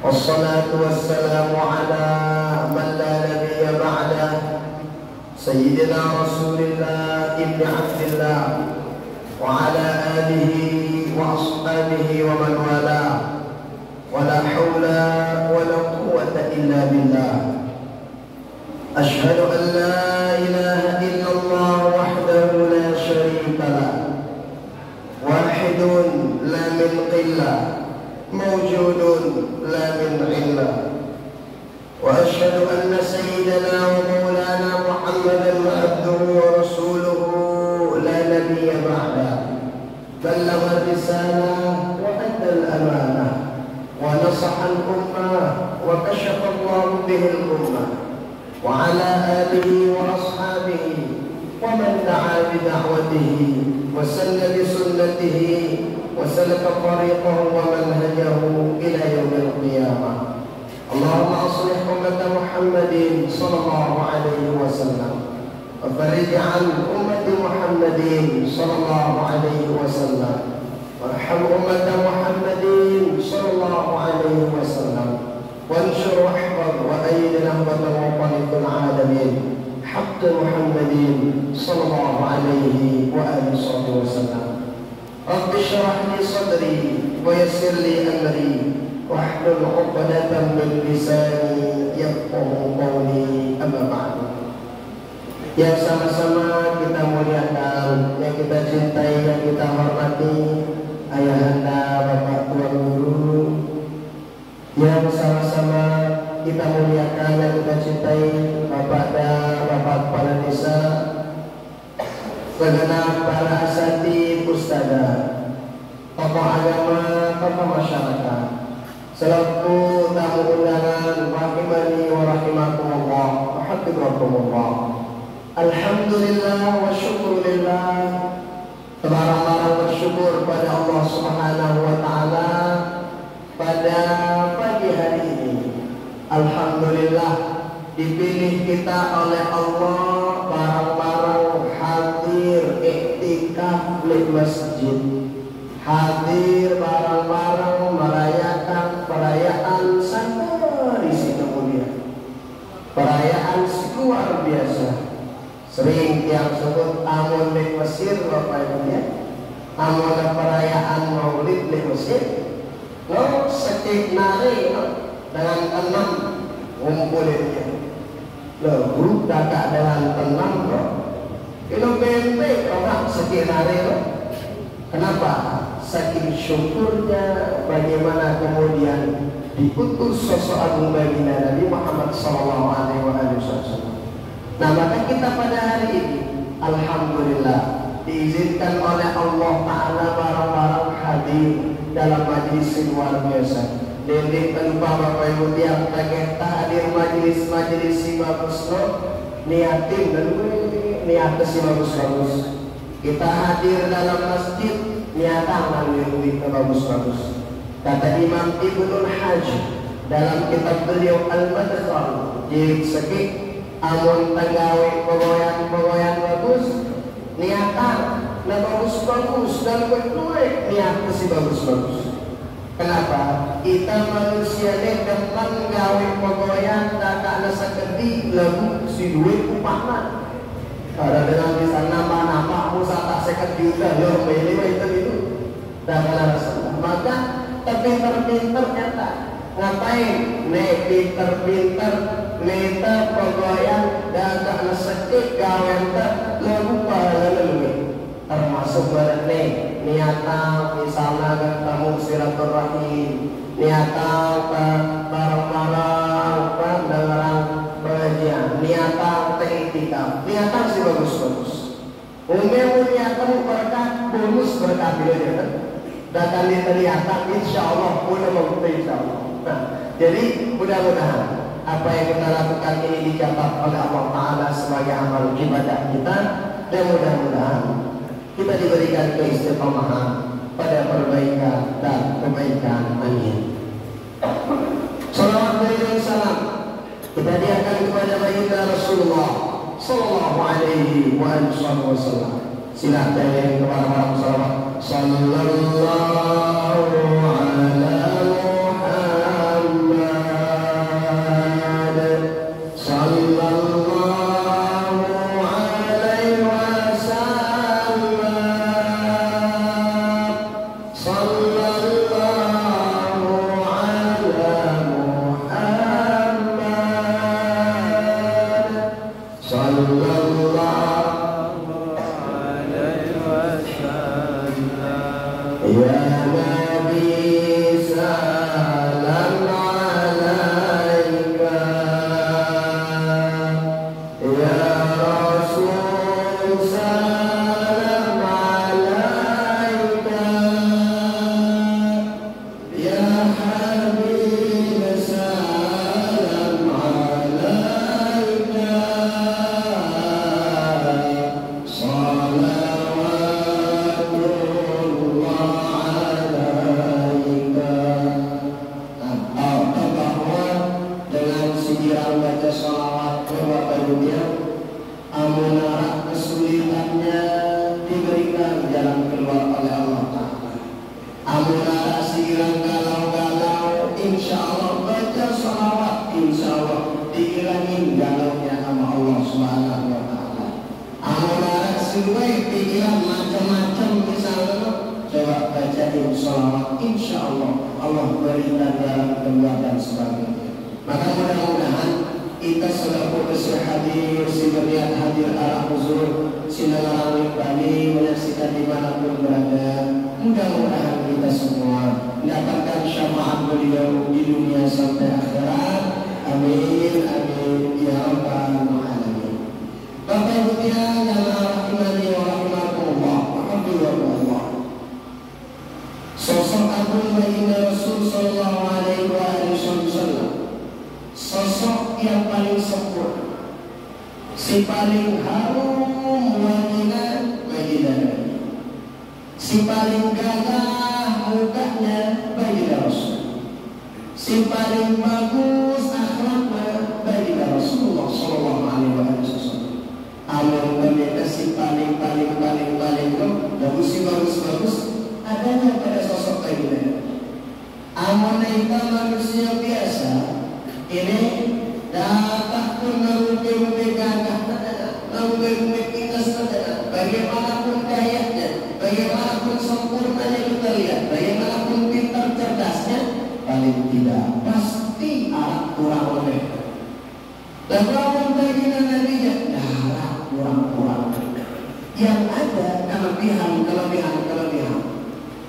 والصلاة والسلام على من لا نبي بعده سيدنا رسول الله ابن عبد الله وعلى آله وأصحابه ومن والاه ولا حول ولا قوة إلا بالله. أشهد أن لا إله إلا الله وحده لا شريك له واحد لا من قلة موجود لا من علة. وأشهد أن سيدنا ومولانا محمدا عبده ورسوله لا نبي بعده بلغ الرسالة وأدى الأمانة ونصح الأمة وكشف الله به الأمة وعلى آله وأصحابه ومن دعا بدعوته وسن بسنته وسلك طريقه ومنهجه إلى يوم القيامة. اللهم أصلح أمة محمد صلى الله عليه وسلم وفرج عن أمة محمد صلى الله عليه وسلم وارحم أمة محمد صلى الله عليه وسلم وانشر واحفظ وأيد نهضة الوطن في العالمين حق محمد صلى الله عليه وآله وسلم. رب اشرح لي صدري ويسر لي أمري واحلل عقدة من لساني yafqahu qawli. Amma ba'd. Yang sama-sama kita muliakan, yang kita cintai, yang kita hormati ayahanda, bapak tua guru, yang sama-sama kita muliakan, yang kita cintai bapak dan bapak kepala desa, segenap para asatidz, ustadzah, tokoh agama, tokoh masyarakat, selaku tamu undangan, rahimani wa rahimakumullah wa hafizakumullah. Alhamdulillah wa syukurillah. Barang-barang bersyukur pada Allah Subhanahu wa taala pada pagi hari ini. Alhamdulillah dipilih kita oleh Allah barang-barang hadir iktikaf di masjid. Hadir barang-barang merayakan perayaan sangat isi kemuliaan, perayaan luar biasa. Sering yang sebut amun di Mesir, Bapak Ibu ya, amun perayaan Maulid di Mesir, lo sekik nari dengan tenang ngumpulinnya, lo kakak dengan tenang lo, itu bente orang sekik nari lo. Kenapa? Saking syukurnya bagaimana kemudian diutus sosok agung baginda Nabi Muhammad SAW. Nah, maka kita pada hari ini alhamdulillah diizinkan oleh Allah Ta'ala barang-barang hadir dalam majlis luar biasa. Dendek tanpa Bapak Ibu tiap kita hadir majlis si bagus lo, niatin dan niatnya si bagus-bagus. Kita hadir dalam masjid niatan yang bagus-bagus. Kata Imam Ibnul Hajj dalam kitab beliau Al-Madkhal jilid sekik, amun tagawe pegoyan bagus, niatan na bagus-bagus dan kuek niat si bagus-bagus. Kenapa? Kita manusia ni depan gawe pegoyan tak na sakedi lagu si duit upahna. Ada dengan di sana nama Musa tak sekat juga loh, ini itu dan alasan. Maka terpinter-pinter nyata ngapain? Nih pinter-pinter neta pegoyan dan tak nasekik gawen tak lupa lalu termasuk berani niatan misalnya ketemu silaturahim, niatan barang-barang pendengaran pengajian, niatan iktikaf, niatan sih bagus-bagus. Umumnya niatan berkat bonus berkat bila kan. Datang di niatan insya Allah mudah membukti insya Allah. Nah, jadi mudah-mudahan apa yang kita lakukan ini dicatat oleh Allah Ta'ala sebagai amal ibadah kita, dan mudah-mudahan kita diberikan keistiqomahan pada perbaikan dan kebaikan. Amin. Salawat dan salam kita diakan kepada baginda Rasulullah Sallallahu Alaihi Wasallam. Silakan yang kepada salawat. Sallallahu ala Muhammad Ibu amunara kesulitannya diberikan jalan keluar oleh Allah Ta'ala. Amunara sekiranya galau-galau, insya Allah baca salawat, insya Allah dihilangin galaunya sama Allah Subhanahu Wa Ta'ala. Amunara sesuai pikiran macam-macam misalnya, coba bacain salawat, insya Allah Allah berikan jalan keluar dan sebagainya. Maka mudah-mudahan kita selaku besar hadir, si berniat hadir arah huzur, sinarang bani menyaksikan dimanapun berada. Mudah-mudahan kita semua mendapatkan syafaat beliau di dunia sampai akhirat. Amin, amin, ya rabbal alamin. Bapak Ibu yang rahimani wa rahimakumullah, alhamdulillah. Sosok Abu Baginda Rasul sallallahu alaihi wasallam, sosok yang paling sempurna, si paling harum wanginya baginda Nabi, si paling gagah mukanya baginda Rasul, si paling bagus akhlaknya baginda Rasulullah sallallahu alaihi wasallam. Amun mereka si paling bagus, si bagus adanya pada sosok baginda Nabi. Amun kita manusia biasa ini dapat pun merubah gagah, merubah ingas, bagaimanapun kayanya, bagaimanapun sempurnanya kita lihat, bagaimanapun pintar cerdasnya, paling tidak pasti kurang lebih. Dan kalau baginda Nabi kurang. Yang ada kelebihan.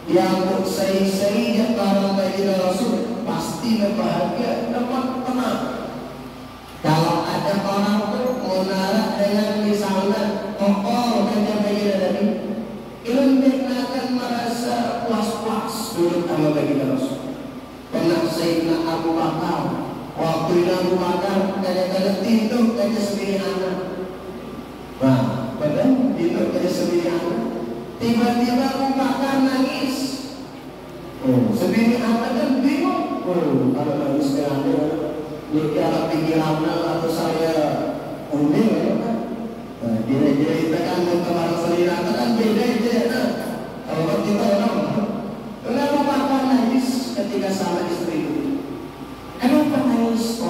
Yang saya para baginda Rasul pasti berbahagia, dapat tenang. Kalau ada orang tuh menara dengan misalnya kokoh dengan baginda Nabi, ilmu akan merasa puas duduk sama baginda Rasul. Pernah Sayyidina Abu Bakar, waktu Abu Bakar kadang-kadang tidur kayak sendiri anak. Nah, padahal tidur kayak sendiri anak. Tiba-tiba Abu Bakar nangis. Sendiri anak kan bingung. Kalau nangis dengan dia pikirannya atau saya umil ya kan? Dia ceritakan kepada sendiri anak kan beda ya. Kalau kita orang, kenapa Bapak nangis ketika sama istri itu? Kenapa nangis?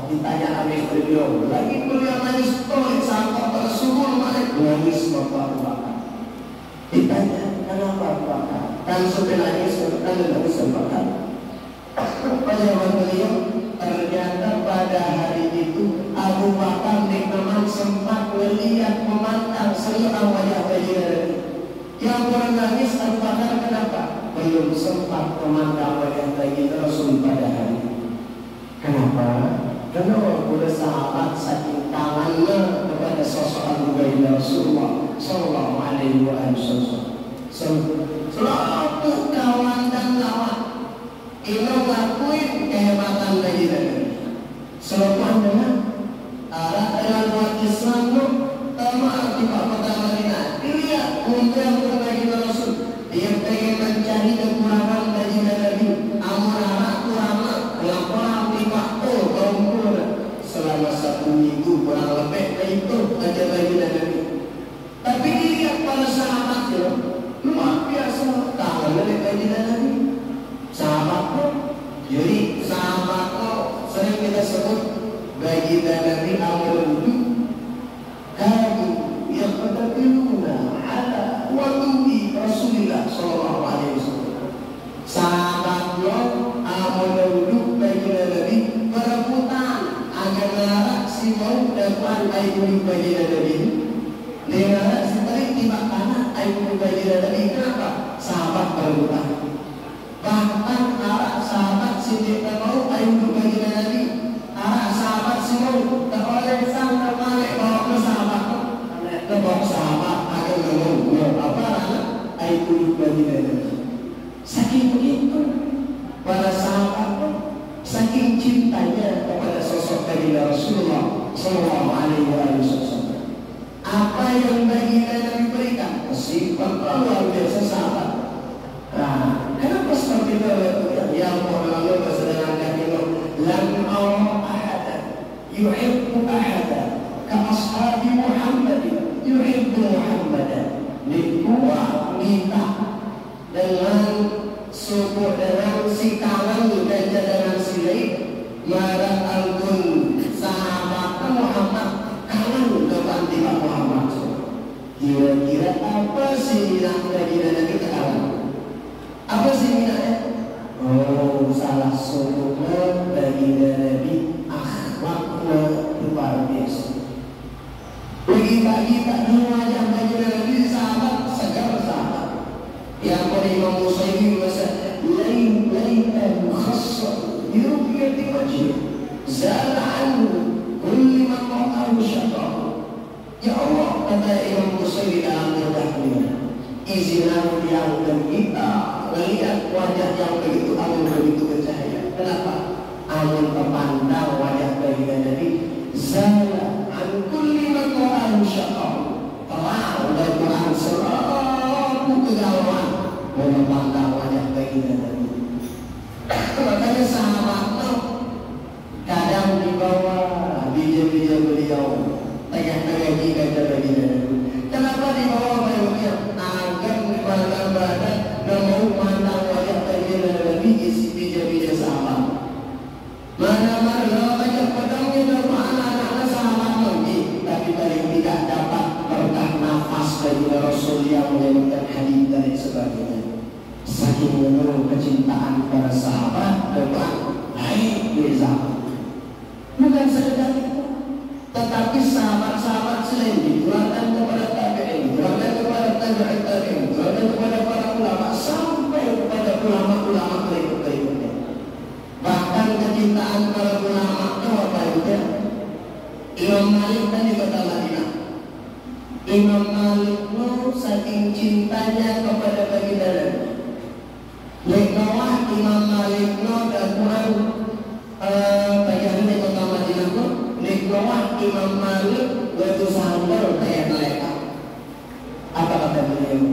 Ditanya sama istri beliau. Lagi beliau nangis sampai tersungguh nangis Bapak. Ditanya kenapa Bapak? Kan sudah nangis kan tidak bisa makan. Jawaban beliau, ternyata pada hari itu Abu Bakar memang sempat melihat memandang seluruh wajah baginda Nabi. Yang menangis Abu Bakar kenapa? Belum sempat memandang wajah baginda Rasul pada hari itu. Kenapa? Karena sudah sahabat saking tangannya kepada sosok Abu Baginda Rasulullah sallallahu alaihi wasallam. Selalu kawan dan lawan ini lakuin kehebatan baginda Nabi. Selalu dengan arah dengan umat Islam itu sama di kota Madinah. Dilihat kemudian baginda Rasul, dia pengen mencari kekurangan baginda Nabi. Amarah kurang laporan di waktu kumpul selama 1 minggu kurang lebih itu aja baginda Nabi. Tapi dilihat para sahabatnya luar biasa tangan dari baginda Nabi. Sahabatku, jadi sahabatku sering kita sebut baginda Nabi al-Wudhu kami yang bertadiluna ala wadu'i Rasulullah sallallahu alaihi wasallam. Sahabatnya al-Wudhu baginda Nabi berebutan agar narak si mau dapat ayu baginda Nabi. Dia si tarik tiba tanah ayu baginda Nabi. Kenapa? Sahabat berebutan. Bahkan arak sahabat Siddiq mau ayu baginda Nabi. Arak sahabat si mau tak oleh sang termalik bawa ke sahabat. Bawa sahabat akan ngomong apa ayu baginda Nabi. Saking begitu para sahabat saking cintanya kepada sosok baginda Rasulullah sallallahu alaihi wasallam. Apa yang baginda Nabi berikan? Sifat luar biasa sahabat. Nah, kenapa seperti itu? Yang Allah bersedangkan itu lam ahada yuhibbu ahada ka ashabi Muhammad yuhibbu Muhammadan. Dikuat minta dengan suku dengan si kawan dan dengan si lain marah algun sahabat Muhammad kawan depan tiba Muhammad. Kira-kira apa sih minat baginda Nabi kawan? Apa sih minatnya? Oh, salah satunya baginda Nabi akhlaknya luar biasa. Pagi-pagi tak dua yang baginda Nabi sahabat segar sahabat. Yang pada Imam Musaymi masa lain mukhassa yurqiyati wajhi zala anhu kulli man ra'ahu syaqqa. Ya Allah, kata Imam Musaymi dalam berdahulunya, izinlah diangkat kita melihat wajah yang begitu agung, begitu bercahaya. Kenapa? Angin terpandang wajah baginda Nabi zala an kulli man ra'ahu syaqqa. Terang dari Quran selalu kegalauan memandang wajah baginda Nabi. Makanya sahabatnya kadang dibawa bija-bija beliau tengah-tengah jika baginda Nabi. Kenapa dibawa beliau agar memandang badan dan mau memandang wajah baginda Nabi isi bija-bija sahabat. Mana-mana banyak pedangnya dan anak-anak sahabat Nabi, tapi paling tidak dapat berkah nafas dari Rasul yang menyebutkan hadis dan sebagainya. Saking menurut kecintaan para sahabat depan baik berzama. Bukan sekedar itu, tetapi sahabat-sahabat selain ditularkan kepada tabi'in, ditularkan kepada tabi'in tabi'in, ditularkan kepada para ulama sampai kepada ulama-ulama berikut-berikutnya. Bahkan kecintaan para ulama itu apa itu? Imam Malik tadi kota Madinah. Imam Malik itu saking cintanya kepada baginda Nabi. Lekawah Imam Malik itu dakwaan bagian di kota Madinah itu. Lekawah Imam Malik waktu sahur kayak mereka. Apa kata beliau?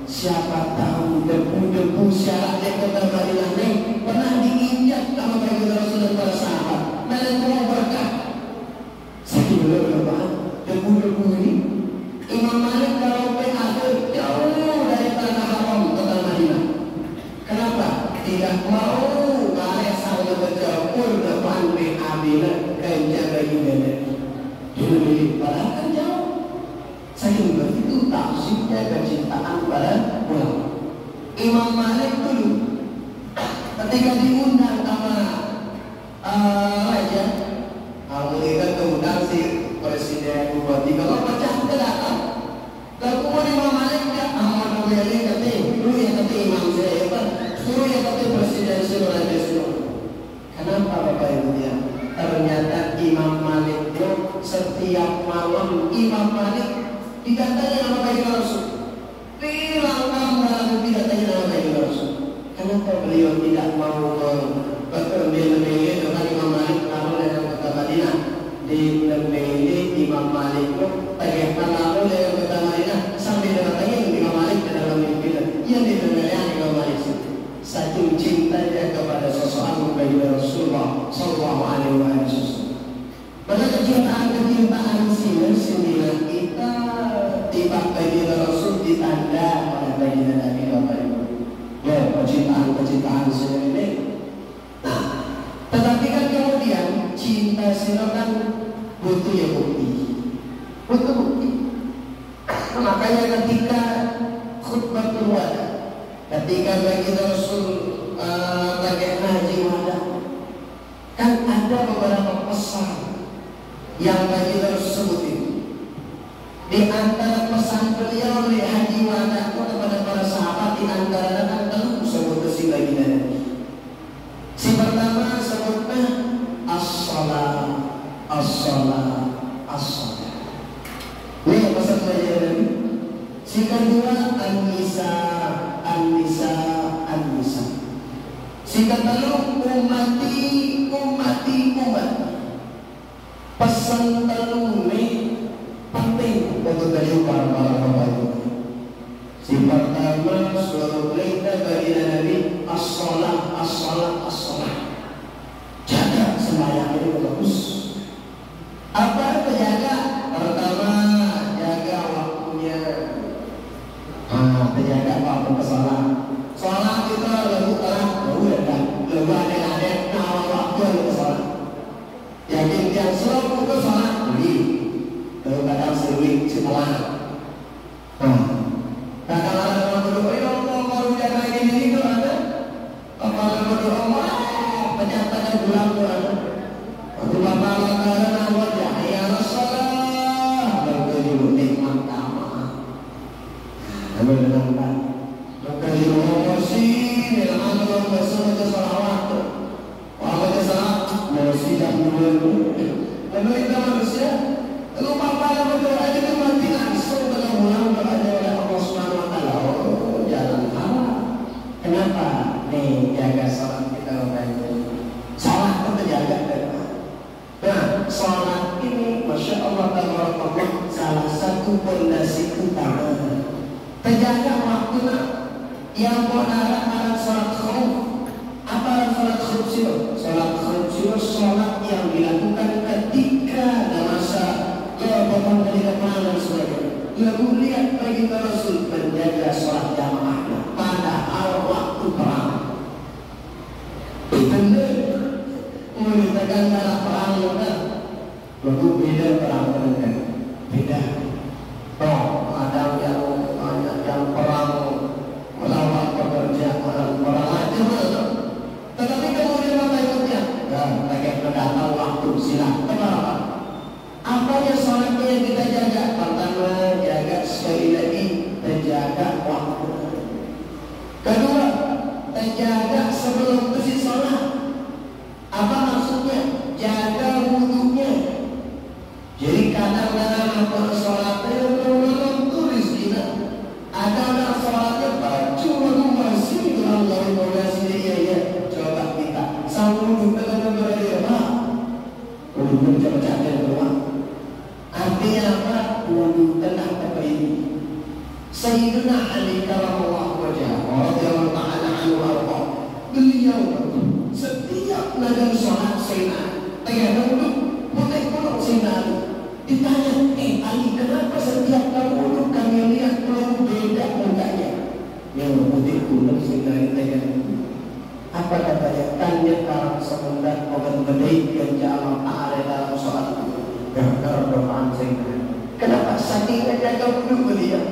Siapa tahu debu-debu syarat di kota Madinah ini pernah diinjak sama baginda Rasul dan para sahabat. Dan itu berkah. Saking beliau berkah debu-debu ini. Imam Malik kalau PHD jauh dari tanah haram kota Madinah. Kenapa? Tidak mau balik sampai bercampur depan PHD kerja baginda Nabi. Dia milik padahal jauh. Saking begitu tafsirnya kecintaan pada ulama. Imam Malik dulu ketika diundang sama raja, mereka keundang si presiden bupati kalau pecah ke datang. Kalau kemudian Imam Malik dia amal namanya kata, dulu yang kata Imam saya apa? Dulu yang kata presiden raja semua. Kenapa Bapak Ibu ya? Ternyata Imam Malik itu setiap malam Imam Malik didatangin nama baginda Rasul. Bilang kamu didatangin nama baginda Rasul. Kenapa beliau tidak mau berbeda-beda dengan Imam Malik lalu dengan kota Madinah? Di Beli Imam Malik itu bagaimana lalu dengan kota Madinah sambil didatangin Imam Malik dalam mimpi yang didengarkan Imam Malik itu. Satu cintanya kepada sosok baginda Rasulullah Sallallahu Alaihi Wasallam. Pada kecintaan sini kita tiba baginda Rasul ditanda oleh baginda Nabi Bapak Ibu. Ya, kecintaan sini. Nah, tetapi kan kemudian cinta sini kan butuh ya bukti. Butuh bukti. Makanya ketika khutbah wada, ketika baginda Rasul bagai haji wada, kan ada beberapa pesan yang baginda Rasul sebutin. Di antara pesan beliau di haji wada kepada para sahabat, di antara kan tentu sebut si baginda Nabi. Si pertama sebutnya as-salat, as-salat, as-salat. Ini pesan baginda Nabi. Si kedua an-nisa, an-nisa, an-nisa. Si ketiga ummati, ummati, umat. Pesan telu ini penting untuk kehidupan para Bapak Ibu. Si pertama suatu perintah baginda Nabi as-salat, as-salat, as-salat. Jaga sembahyang ini bagus. Apa itu jaga? yang sholat. Yakin yang selalu ke sholat beli, kadang sering setelah. Kadang ada berdoa, ya Allah baru jaga ini itu ada. Kalau berdoa, penyatanya bulan itu ada. Waktu bapak langgaran awal ya Rasulullah, berkeliru nikmat kama. Ambil dengan baik. Berkeliru emosi, dalam Allah bersama salawat. Walau salat, emosi dan dulu. Lalu kita manusia, lalu bapak yang berdoa itu mati langsung dengan ulang berada oleh Allah Subhanahu Wa Taala. Oh, jalan haram. Kenapa? Nih jaga salat kita baik. Salat itu terjaga dari nah, sholat ini Masya Allah Tabarakallah salah satu fondasi utama terjaga waktunya yang benar sholat khawf. Apa sholat khawf itu? Sholat khawf itu sholat yang dilakukan ketika ada masa kebangun dari kemarin sebagainya. Lalu lihat bagi Rasul menjaga sholat jamaah pada waktu perang. Benar menunjukkan cara perang kan, lalu beda perang kan, beda. Oh, ada yang perang melawan pekerja, perang macam mana. Tetapi kemudian apa ikutnya? Dan bagaimana datang waktu silah. Kenapa? Apa yang sholatnya yang kita jaga? Pertama, jaga sekali lagi terjaga waktu. Kedua, terjaga sebelum bersih sholat. Apa maksudnya? Jaga wudhunya. Jadi kadang-kadang apa sholatnya belum tulis kita. Ada orang sholatnya baju lalu masih Allah masih ya. Coba kita sama wudhu dengan berada pak. Wudhu coba cari keluar. Artinya apa? Wudhu tenang apa ini? Sayyidina Ali karamullah wajah. Radhiyallahu ta'ala anhu arba. Beliau setiap nadam sholat Sayyidina tengah duduk putih-putih Sayyidina ditanya, Ali kenapa setiap kamu duduk kami lihat belum beda mukanya? Yang putih-putih Sayyidina tengah duduk. Apa katanya? Tanya karam semendat moga bedai yang jauh ta'ala dalam sholat gara-gara doaan Sayyidina. Kenapa? Saking jaga duduk beliau.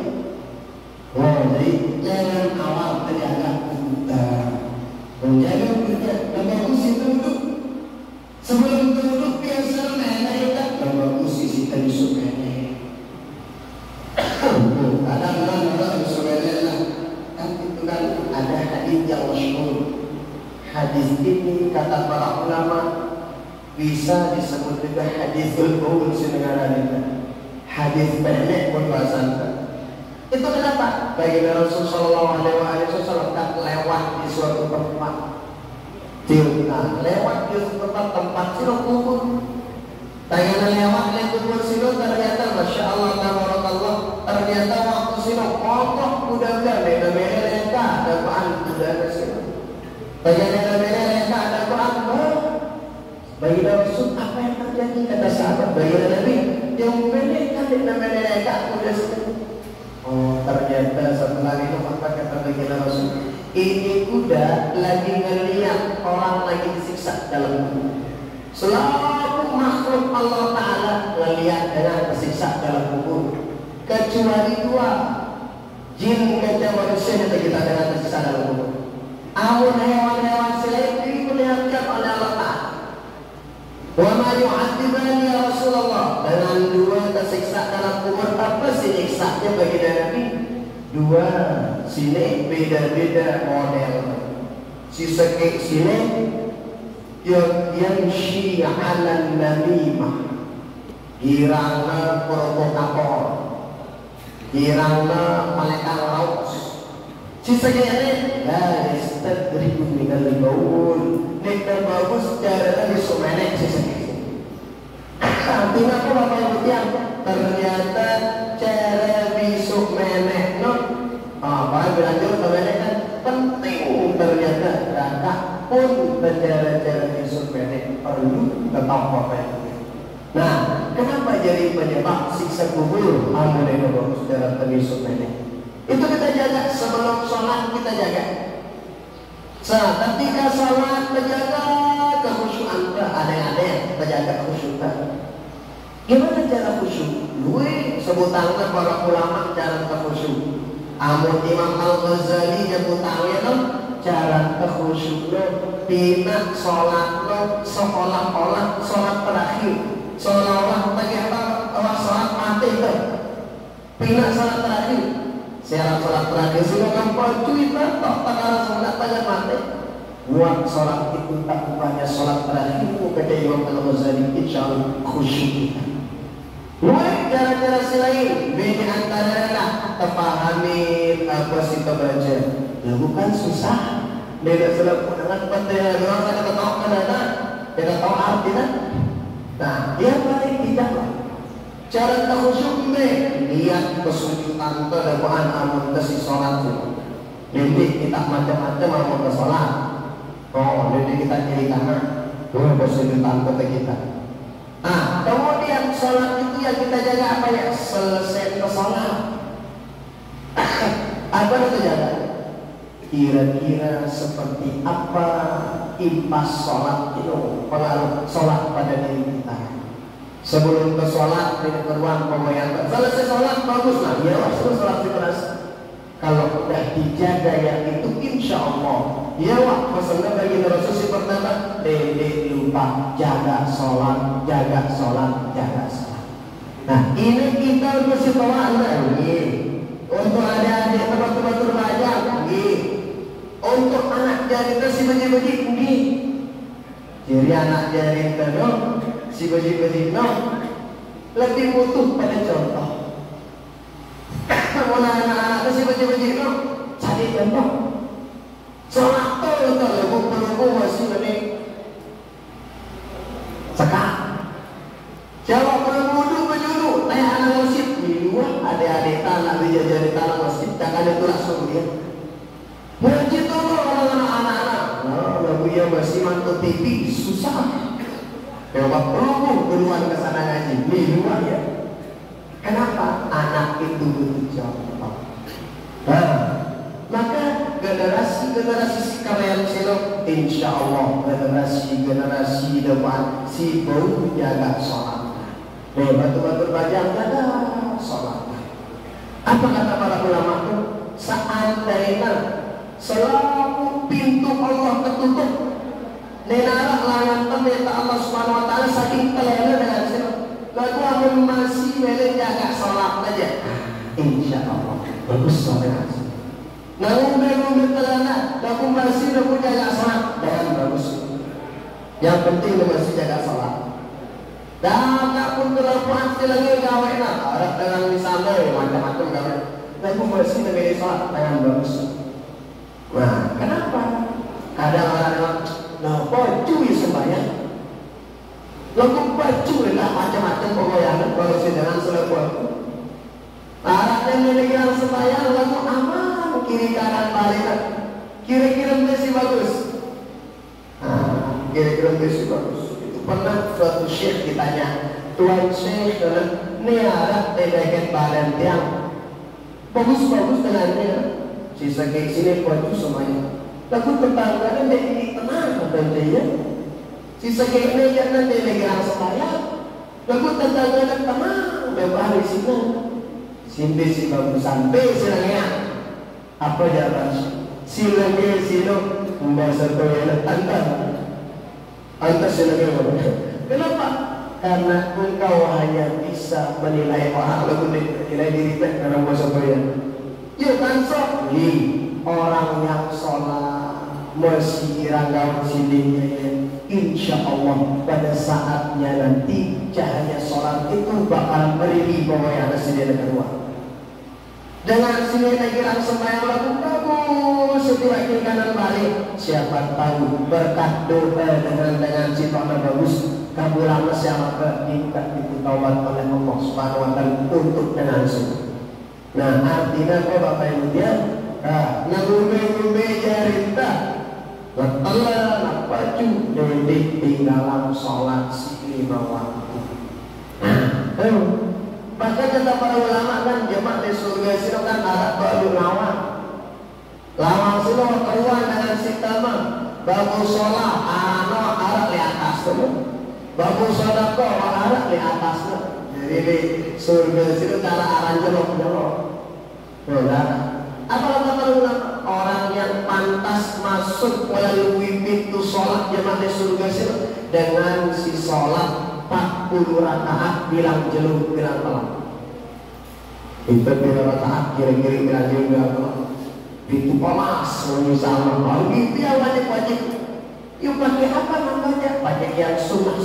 Oh, jadi jangan awal terjaga menjaga wudhunya. Yang bagus itu duduk. Sebelum duduk biasa menaikkan. Yang bagus isi terisuk menaik. Kadang-kadang terisuk menaik. Kan itu kan ada hadis yang masyhur. Hadis ini kata para ulama bisa disebut juga hadisul qaul senegara kita. Hadis pendek pun bahasa. Itu kenapa? Bagi Rasulullah SAW tak lewat di suatu tempat. Nah, lewat di suatu tempat silo kubur. Tanya lewat di kubur silo ternyata Masya Allah Tabarakallah ternyata waktu silo kokoh kuda-kuda beda-beda leka ada Quran kuda ada silo. Tanya leka ada Quran. Bagi Rasul apa yang terjadi kata sahabat bagi Nabi yang beda kan beda-beda leka kuda silo. Oh, ternyata setelah itu apa kata baginda Rasul? Ini kuda lagi ngeliat orang lagi disiksa dalam kubur. Selalu makhluk Allah Ta'ala ngeliat dengan disiksa dalam kubur. Kecuali dua, jin dan manusia yang kita dengan disiksa dalam kubur. Amun hewan-hewan selain diperlihatkan oleh Allah Ta'ala. Wa ma yu'adzibani ya Rasulullah. Dengan dua tersiksa dalam kubur, apa sih siksanya bagi Nabi? Dua, sini beda-beda model. Si sekek sini yang syi'alan namimah, hirangna provokator, hirangna malaikat raus. Si sekek ini la yastadriku minal baul. Nek bagus cara dari sumenek si sekek. Artinya apa bapak yang ternyata cara bisuk menek non apa belajar menek kan penting ternyata kakak pun cara bisuk menek perlu tetap apa. Nah, kenapa jadi penyebab siksa kubur? Amun itu bagus cara bisuk menek. Itu kita jaga sebelum sholat kita jaga. Ketika sholat menjaga kekhusyuan khusyuk. Gimana cara khusyuk? Gue sebutannya para ulama cara khusyuk. Amun Imam Al-Ghazali nyebutane cara khusyuk lo pina sholat lo seolah-olah sholat terakhir, seolah-olah bagaimana sholat mati itu pina sholat terakhir. Siapa sholat terakhir sudah gampang cuy tak tak sholat pada mati. Buat sholat itu tak bukannya sholat terakhir kata Imam Al-Ghazali insyaallah khusyuk. Buat cara-cara selain beda antara terpahamin apa sih baca. Ya bukan susah. Beda selalu dengan pada orang ada tahu kan ada, tidak tahu artinya. Nah, dia paling tidak lah. Cara khusyuk lihat kesujudan kedakwaan amun kasih sholat itu. Jadi kita macam-macam amun ke sholat. Oh, jadi kita jadi karena kesujudan kita. Nah, kemudian sholat itu yang kita jaga apa ya? Selesai ke sholat. Apa itu jaga? Kira-kira seperti apa impas sholat itu pengaruh sholat pada diri kita. Sebelum ke sholat tidak beruang pemayan. Selesai sholat bagus lah. Ya waktu sholat keras. Kalau sudah dijaga yang itu insya Allah. Ya wah pesannya bagi Rasul si pertama tidak lupa jaga sholat, jaga sholat, jaga sholat. Nah ini kita mesti bawa lagi untuk adik-adik tempat-tempat berbajak. Untuk anak jari itu si baju-baju ini. Jadi anak jari itu si baju-baju itu lebih butuh pada contoh. Kalau anak-anak si baju-baju itu cari contoh. Sholat itu lebih masih ini sekarang. Siapa perlu baju tanya anak masjid di luar adik-adik tanah dijajari tanah masjid jangan itu langsung dia. Masjid itu orang anak-anak. Nah, lagu yang masih mantu TV susah. Coba perlu duluan ke sana ngaji di luar ya. Kenapa? Anak itu butuh contoh. Nah, maka generasi sekarang silo, insya Allah generasi depan si bau jaga sholat. Batu-batu bajang jaga sholat. Apa kata para ulama itu? Seandainya selalu pintu Allah tertutup, nenarak langan ternyata Allah Subhanahu Wa Taala saking telena dengan silo. Lalu amun masih boleh jaga sholat aja, insya Allah bagus sholat. Namun belum telena, lalu masih belum jaga sholat, dan bagus. Yang penting masih jaga sholat. Dan tak pun terlalu pasti lagi gawe nak, ada dengan misalnya macam-macam gawe. Lalu masih lebih sholat, dan bagus. Nah, kenapa? Kadang orang nah baju sembahyang, lalu baju lah macam-macam penggoyangan kalau sedang selepas. Arahnya menegang sembahyang lalu aman kiri kanan balik. Kira-kira masih bagus. Nah, kira-kira masih bagus. Itu pernah suatu syekh ditanya, Tuan Syekh ini arah tedekat badan tiang bagus-bagus dengan dia. Sisa kayak sini baju semuanya. Lalu tetangganya dia tenang dan dia. Sisa kayak ini jangan dia legang sembahyang. Lalu tetangganya tenang bebas di sini. Simpe si bagus sampai silangnya. Apa jawaban? Silangnya silo membaca toilet antar silangnya. Kenapa? Karena engkau hanya bisa menilai orang lalu menilai diri karena membaca toilet. Ya kan sok orang yang sholat masih irangga sininya insya Allah pada saatnya nanti cahaya sholat itu bakal berdiri bahwa yang ada sini kedua. Dengan sini kira sembahyang lagu bagus setiap kiri kanan balik. Siapa tahu berkat doa dengan sifatnya bagus kabulan siapa diminta ditaubat oleh Allah Subhanahu Wa Taala untuk dengan sini. Nah artinya kau bapak ibu dia nagumbe jarita letelah baju dedik di dalam sholat lima waktu. Maka kata para ulama kan jemaah di surga sini kan arah baju lawang sini keluar dengan sitama bagus sholat arah di atas tuh Babu sodako arah di atasnya. Jadi di surga situ cara arah jelok-jelok. Nah, apa orang yang pantas masuk melalui pintu sholat jemaah di surga situ dengan si sholat 40 rakaat bilang jeluk bilang telat. Itu bilang rakaat kira-kira bilang juga pintu panas misalnya kalau gitu ya wajib yuk pakai apa namanya, pakai yang sunnah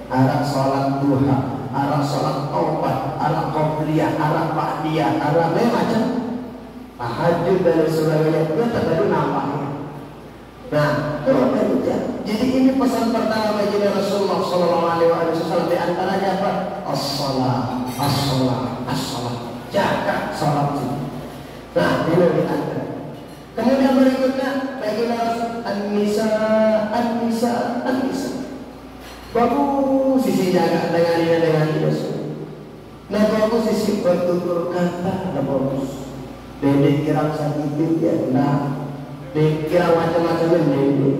arah sholat duha, arah sholat taubat, arah qobliyah, arah ba'diyah, arah macam tahajud dan sebagainya. Itu baru nampaknya. Nah, itu jadi ini pesan pertama bagi Rasulullah SAW, di antaranya apa? As-salat, as-salat, as-salat. Jaga salat. Nah, ini diantara. Kemudian berikutnya bagi An-Nisa, An-Nisa, An-Nisa. Bagus sisi jaga dengan ini. Nah, bagus sisi bertutur kata, nah bagus. Dedek kira sakit ya, nah. Dedek kira macam-macam dedek.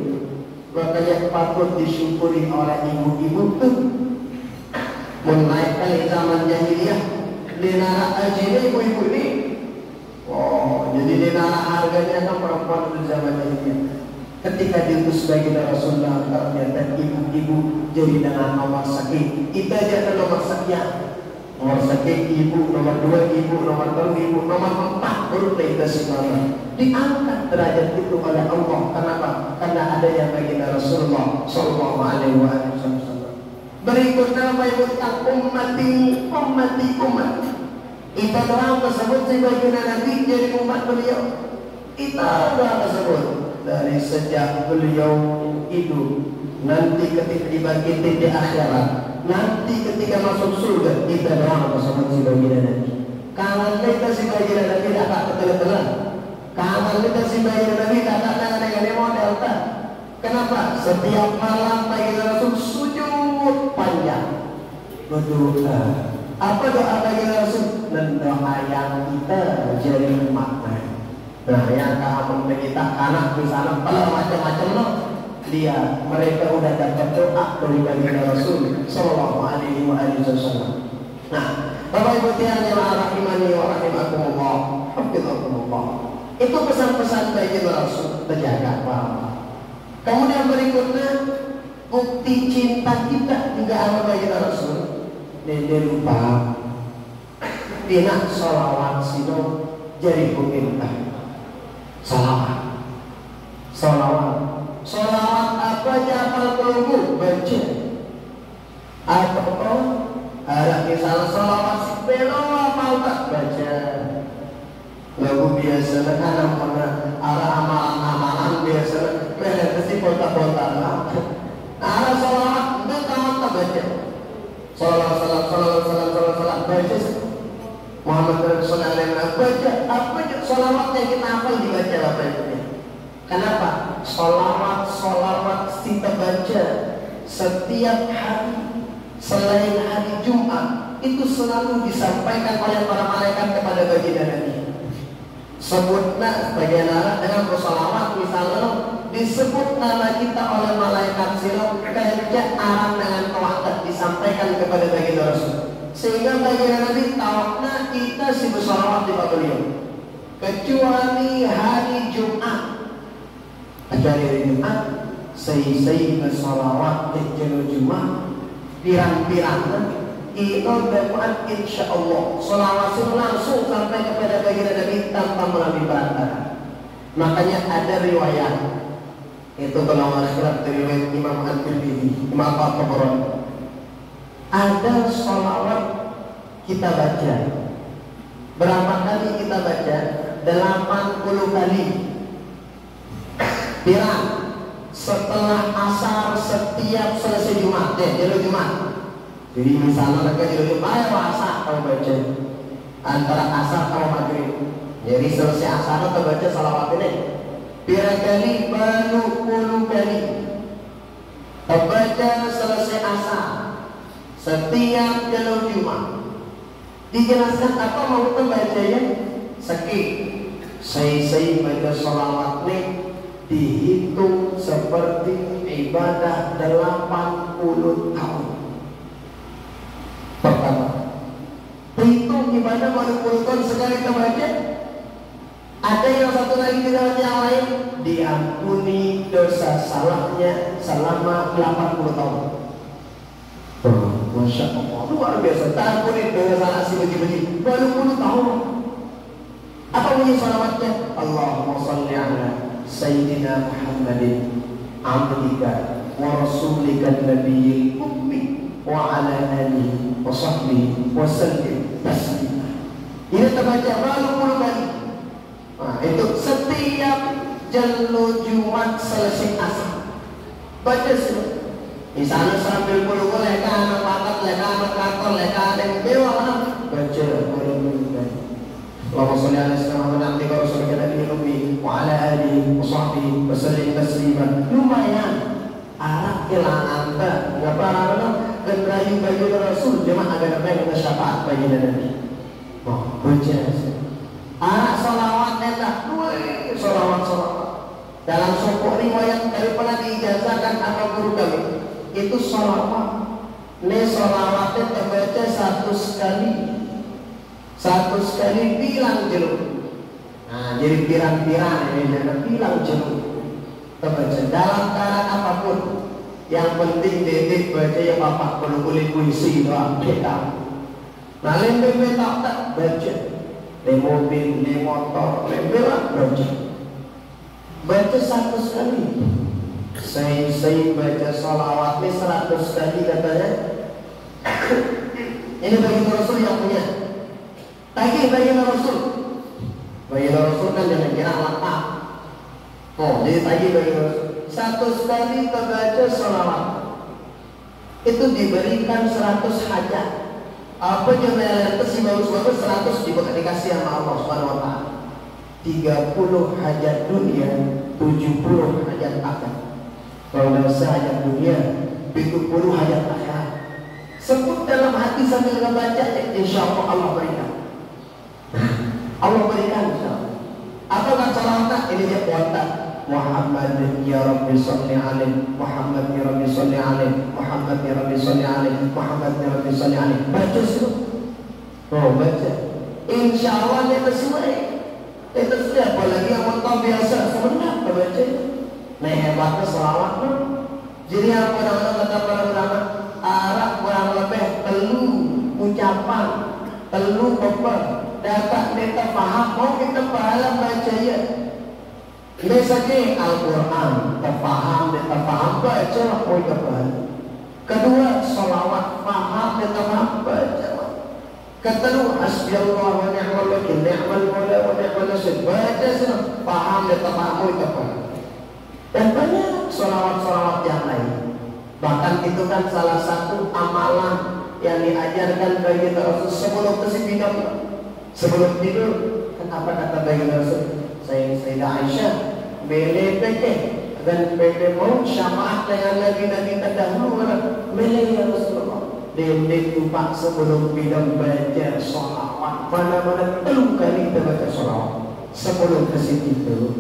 Makanya patut disyukuri oleh ibu-ibu tuh. Menaikkan zaman jahiliyah, dinara aja ibu-ibu ini. Oh, jadi dinara harganya kan perempuan di zaman jahiliyah. Ketika diutus bagi Rasulullah, ternyata ibu-ibu jadi dengan nomor sakit. Kita jadi nomor sekian. Nomor sakit ibu, nomor 2 ibu, nomor 3 ibu, nomor 4 baru kita semua. Diangkat derajat itu oleh Allah. Kenapa? Karena ada yang bagi Rasulullah Sallallahu Alaihi Wasallam. Berikutnya menyebutkan ummati. Kita doa tersebut sebagai Nabi jadi umat beliau. Kita doa tersebut dari sejak beliau hidup, nanti ketika dibangkitin di akhirat, nanti ketika masuk surga, kita doa bersama si baginda Nabi. Kangen kita si baginda Nabi tak betul-betul. Kangen kita si baginda Nabi tak dengan model tak. Kenapa? Setiap malam baginda Rasul sujud panjang berdoa. Apa doa baginda Rasul? Dan doa yang kita jadi umatnya. Nah, yang kamu kita anak di sana macam-macam loh. Dia mereka udah dapat doa dari baginda Rasul Sallallahu Alaihi Wasallam. Nah, Bapak Ibu yang rahimani wa rahimakumullah, hafizakumullah. Itu pesan-pesan baginda Rasul, terjaga Pak. Kemudian berikutnya bukti cinta kita juga sama baginda Rasul. Dia lupa dina sholawat sino jadi pemerintah. Salawat apa aja perlu baca. Apa ada misalnya salawat si belo apa tak baca. Lagu biasa anak mana arah amalan biasa mesti kota-kota lah. Arah salawat enggak tak baca. Salawat baca. Muhammad Rasulullah SAW baca apa aja salawatnya kita hafal dibaca apa itu. Kenapa? Salawat kita baca setiap hari selain hari Jumat itu selalu disampaikan oleh para malaikat kepada baginda Nabi. Sebutlah bagaimana dengan bersalawat misalnya disebut nama kita oleh malaikat silau kerja arang dengan tawakal disampaikan kepada baginda Rasul. Sehingga baginda Nabi tawakna kita si bersalawat di beliau. Kecuali hari Jumat. Kecuali hari Jumat, saya bersalawat di jalur Jumat, pirang-pirang itu dapat insya Allah salawat langsung sampai kepada baginda Nabi tanpa melalui perantara. Makanya ada riwayat itu kalau akhirat riwayat Imam At-Tirmidzi, Imam Al-Tabrani. Ada salawat kita baca. Berapa kali kita baca? 80 kali. Pirang setelah asar setiap selesai Jumat, jalur Jumat. Jadi misalnya mereka jalur Jumat, asar kamu baca antara asar sama maghrib. Jadi selesai asar kita baca salawat ini. Pirang kali, baru 10 kali. Baca selesai asar setiap jalur Jumat. Dijelaskan apa mau pembacanya? Sakit. Saya baca salawat ini dihitung seperti ibadah 80 tahun. Pertama, hitung ibadah 80 tahun sekali kita baca. Ada yang satu lagi di dalam yang lain, diampuni dosa salahnya selama 80 tahun. Masya Allah, luar biasa. Tampuni dosa salah si beji-beji 80 tahun. Apa bunyi salawatnya? Allahumma salli ala Sayyidina Muhammadin abdika wa rasulika nabiyil ummi wa ala alihi wa sahbihi wa sallim taslima. Ini terbaca 80 kali. Nah, itu setiap jelu Jumat selesai asar baca semua. Misalnya sambil puluh leka anak pakat, leka anak kantor, leka anak mewah mana baca puluh kali. Allahumma sholli ala sayyidina Muhammad abdika wa rasulika nabiyil ummi wa ala alihi wa sahbihi wa sallim taslima. Lumayan arah kelangan tak ngapa arah kendrayu bagi Rasul jemaah agar apa yang syafaat bagi Nabi. Oh, baca anak salawat enak, salawat. Dalam sopok riwayat daripada diijazahkan apa guru kami, itu salawat. Ini salawatnya terbaca 100 sekali. 100 sekali bilang jeruk. Nah, jadi pirang-pirang ini jangan bilang jeruk. Terbaca dalam keadaan apapun. Yang penting dedek baca ya bapak perlu kulit puisi doang kita. Nah, lembek tak baca. Di mobil, di motor, lembek baca. Baca 100 kali. Saya baca salawat ini 100 kali katanya. Ini bagi Rasul yang punya. Bagi Rasul. Bagi Rasul kan jangan kira lengkap. Oh, jadi tadi bagi Rasul 100 kali terbaca salawat itu diberikan 100 hajat. Apa yang sih bagus-bagus 100 dikasih sama Allah Subhanahu wa taala. 30 hajat dunia, 70 hajat akhirat. Kalau dosa hajat dunia, 70 hajat akhirat. Sebut dalam hati sambil membaca, insya Allah berikan. Allah berikan insya Allah. Apa kan salawat? Ini dia kuatan. Muhammad ya Rabbi salli alaihi, Muhammad ya Rabbi salli alaihi, Muhammad ya Rabbi salli alaihi, Muhammad ya Rabbi salli alaihi. Baca semua. Oh, baca. Insya Allah dia sesuai. Itu sudah apalagi yang tahu biasa sebenarnya baca. Nah, hebatnya selawat. Jadi apa namanya kata para ulama? Arab kurang lebih telu ucapan, telu beban. Dapat kita paham, mau kita paham baca ya. Misalnya Al-Quran, kita paham baca, mau kita paham. Kedua, salawat, paham kita paham baca. Ketiga, hasbiyallah wa ni'mal wakil, ni'mal maula wa ni'mal nasir. Baca semua, paham kita paham. Dan banyak salawat-salawat yang lain. Bahkan itu kan salah satu amalan yang diajarkan bagi Rasul sebelum tersimpit. Sebelum tidur, kenapa kata bagi Rasul? Sayyidah Aisyah, beli peke dan peke mau syamaah dengan Nabi terdahulu, beli ya Rasulullah. Dia lupa sebelum bidang baca sholawat. Mana-mana telung kali kita baca sholawat sebelum tersimpit dulu.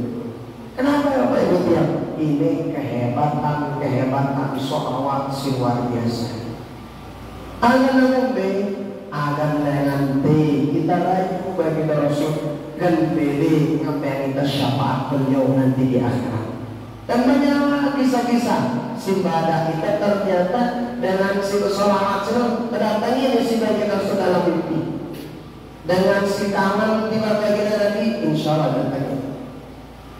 Kenapa ya Pak Ibu bilang? Ini kehebatan sholawat si luar biasa. Agan ngombe, agan nanti kita rayu bagi Rasul dan pilih sampai kita syafaat beliau nanti di akhirat. Dan banyak kisah-kisah simbada kita ternyata dengan si sholawat itu terdatangi si bagi Rasul dalam mimpi. Dengan si tangan tiba bagi Nabi, insya Allah datang.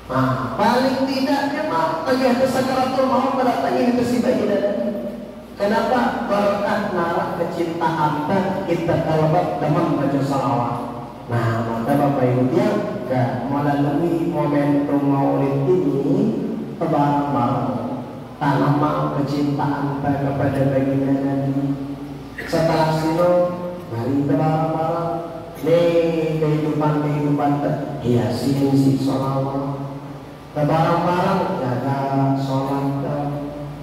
Nah, paling tidak memang bagi sakaratul maut mendatangi si bagi Nabi. Kenapa? Berkat narak kecintaan kita kalbat teman baca salawat. Nah, maka Bapak Ibu yang melalui momentum maulid ini barang-barang tanam kecintaan kepada baginda Nabi. Setelah sino, mari barang-barang nih kehidupan hiasi si salawat. Barang-barang jaga sholat.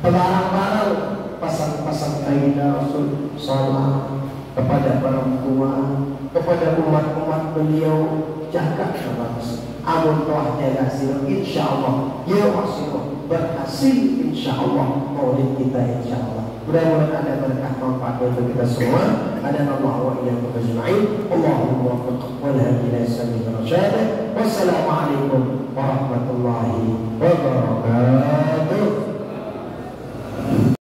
Barang-barang pesan-pesan baginda Rasul sholat kepada perempuan, kepada umat-umat beliau, jaga sholat. Amun telah jaga sila, insya Allah ya Rasulullah berhasil insyaallah maulid kita insyaallah. Mudah-mudahan ada berkah manfaat untuk kita semua. Adana Allah wa iyyakum ajma'in. Allahumma waffiq wal hadi ila sabil rasyad. Wassalamualaikum warahmatullahi wabarakatuh.